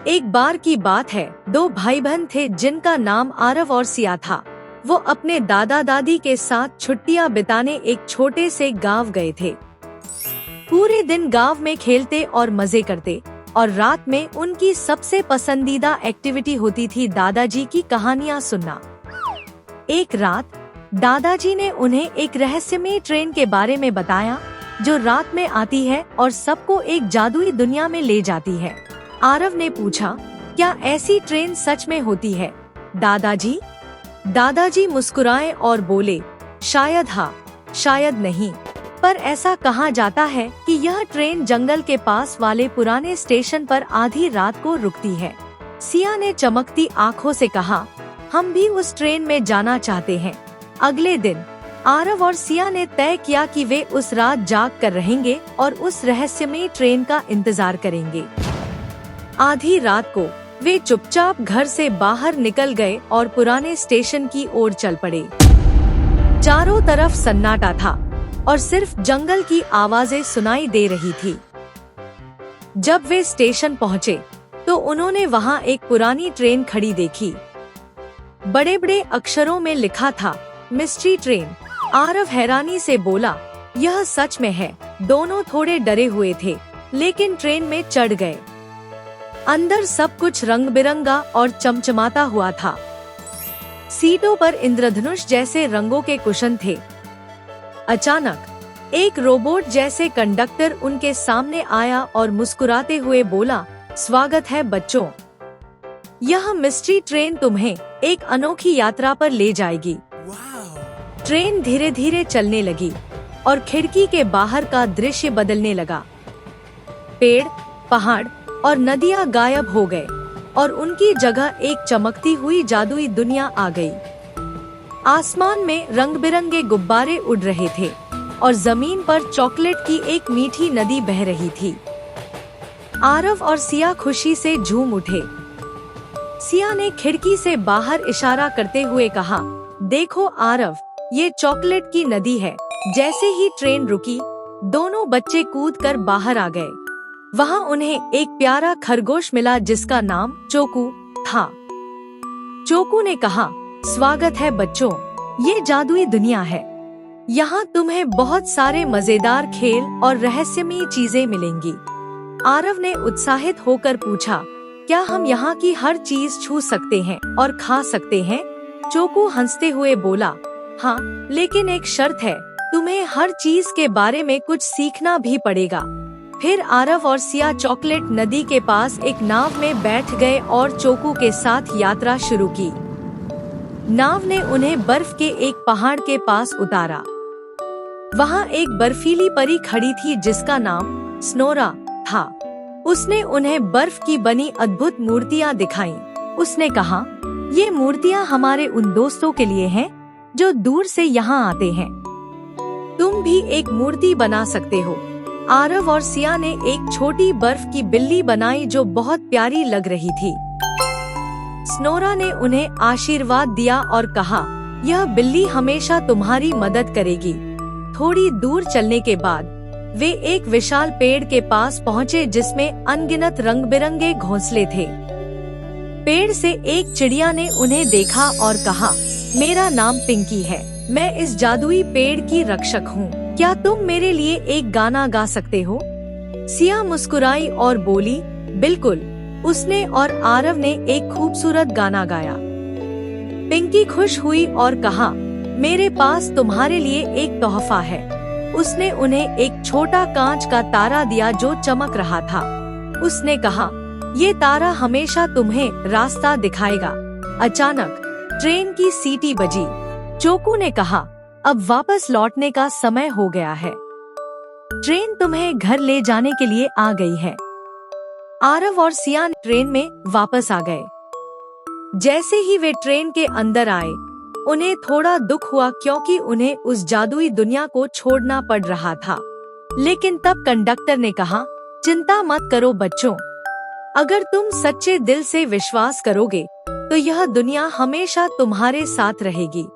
एक बार की बात है, दो भाई बहन थे जिनका नाम आरव और सिया था। वो अपने दादा दादी के साथ छुट्टियां बिताने एक छोटे से गांव गए थे। पूरे दिन गांव में खेलते और मजे करते और रात में उनकी सबसे पसंदीदा एक्टिविटी होती थी दादाजी की कहानियां सुनना। एक रात दादाजी ने उन्हें एक रहस्यमय ट्रेन के बारे में बताया जो रात में आती है और सबको एक जादुई दुनिया में ले जाती है। आरव ने पूछा, क्या ऐसी ट्रेन सच में होती है दादाजी? दादाजी मुस्कुराए और बोले, शायद हाँ, शायद नहीं, पर ऐसा कहा जाता है कि यह ट्रेन जंगल के पास वाले पुराने स्टेशन पर आधी रात को रुकती है। सिया ने चमकती आँखों से कहा, हम भी उस ट्रेन में जाना चाहते हैं। अगले दिन आरव और सिया ने तय किया कि वे उस रात जाग कर रहेंगे और उस रहस्यमय ट्रेन का इंतजार करेंगे। आधी रात को वे चुपचाप घर से बाहर निकल गए और पुराने स्टेशन की ओर चल पड़े। चारों तरफ सन्नाटा था और सिर्फ जंगल की आवाजें सुनाई दे रही थी। जब वे स्टेशन पहुँचे तो उन्होंने वहाँ एक पुरानी ट्रेन खड़ी देखी। बड़े बड़े अक्षरों में लिखा था, मिस्ट्री ट्रेन। आरव हैरानी से बोला, यह सच में है। दोनों थोड़े डरे हुए थे लेकिन ट्रेन में चढ़ गए। अंदर सब कुछ रंग बिरंगा और चमचमाता हुआ था। सीटों पर इंद्रधनुष जैसे रंगों के कुशन थे। अचानक एक रोबोट जैसे कंडक्टर उनके सामने आया और मुस्कुराते हुए बोला, स्वागत है बच्चों, यह मिस्ट्री ट्रेन तुम्हें एक अनोखी यात्रा पर ले जाएगी। ट्रेन धीरे धीरे चलने लगी और खिड़की के बाहर का दृश्य बदलने लगा। पेड़, पहाड़ और नदियां गायब हो गए और उनकी जगह एक चमकती हुई जादुई दुनिया आ गई। आसमान में रंग बिरंगे गुब्बारे उड़ रहे थे और जमीन पर चॉकलेट की एक मीठी नदी बह रही थी। आरव और सिया खुशी से झूम उठे। सिया ने खिड़की से बाहर इशारा करते हुए कहा, देखो आरव, ये चॉकलेट की नदी है। जैसे ही ट्रेन रुकी, दोनों बच्चे कूदकर बाहर आ गए। वहाँ उन्हें एक प्यारा खरगोश मिला जिसका नाम चोकू था। चोकू ने कहा, स्वागत है बच्चों, ये जादुई दुनिया है। यहाँ तुम्हें बहुत सारे मजेदार खेल और रहस्यमयी चीजें मिलेंगी। आरव ने उत्साहित होकर पूछा, क्या हम यहाँ की हर चीज छू सकते हैं और खा सकते हैं? चोकू हंसते हुए बोला, हाँ, लेकिन एक शर्त है, तुम्हें हर चीज के बारे में कुछ सीखना भी पड़ेगा। फिर आरव और सिया चॉकलेट नदी के पास एक नाव में बैठ गए और चोकू के साथ यात्रा शुरू की। नाव ने उन्हें बर्फ के एक पहाड़ के पास उतारा। वहाँ एक बर्फीली परी खड़ी थी जिसका नाम स्नोरा था। उसने उन्हें बर्फ की बनी अद्भुत मूर्तियाँ दिखाईं। उसने कहा, ये मूर्तियाँ हमारे उन दोस्तों के लिए हैं जो दूर से यहाँ आते हैं। तुम भी एक मूर्ति बना सकते हो। आरव और सिया ने एक छोटी बर्फ की बिल्ली बनाई जो बहुत प्यारी लग रही थी। स्नोरा ने उन्हें आशीर्वाद दिया और कहा, यह बिल्ली हमेशा तुम्हारी मदद करेगी। थोड़ी दूर चलने के बाद वे एक विशाल पेड़ के पास पहुँचे जिसमें अनगिनत रंग बिरंगे घोंसले थे। पेड़ से एक चिड़िया ने उन्हें देखा और कहा, मेरा नाम पिंकी है। मैं इस जादुई पेड़ की रक्षक हूँ। क्या तुम मेरे लिए एक गाना गा सकते हो? सिया मुस्कुराई और बोली, बिल्कुल। उसने और आरव ने एक खूबसूरत गाना गाया। पिंकी खुश हुई और कहा, मेरे पास तुम्हारे लिए एक तोहफा है। उसने उन्हें एक छोटा कांच का तारा दिया जो चमक रहा था। उसने कहा, ये तारा हमेशा तुम्हें रास्ता दिखाएगा। अचानक ट्रेन की सीटी बजी। चोकू ने कहा, अब वापस लौटने का समय हो गया है। ट्रेन तुम्हें घर ले जाने के लिए आ गई है। आरव और सिया ट्रेन में वापस आ गए। जैसे ही वे ट्रेन के अंदर आए, उन्हें थोड़ा दुख हुआ क्योंकि उन्हें उस जादुई दुनिया को छोड़ना पड़ रहा था। लेकिन तब कंडक्टर ने कहा, चिंता मत करो बच्चों, अगर तुम सच्चे दिल से विश्वास करोगे तो यह दुनिया हमेशा तुम्हारे साथ रहेगी।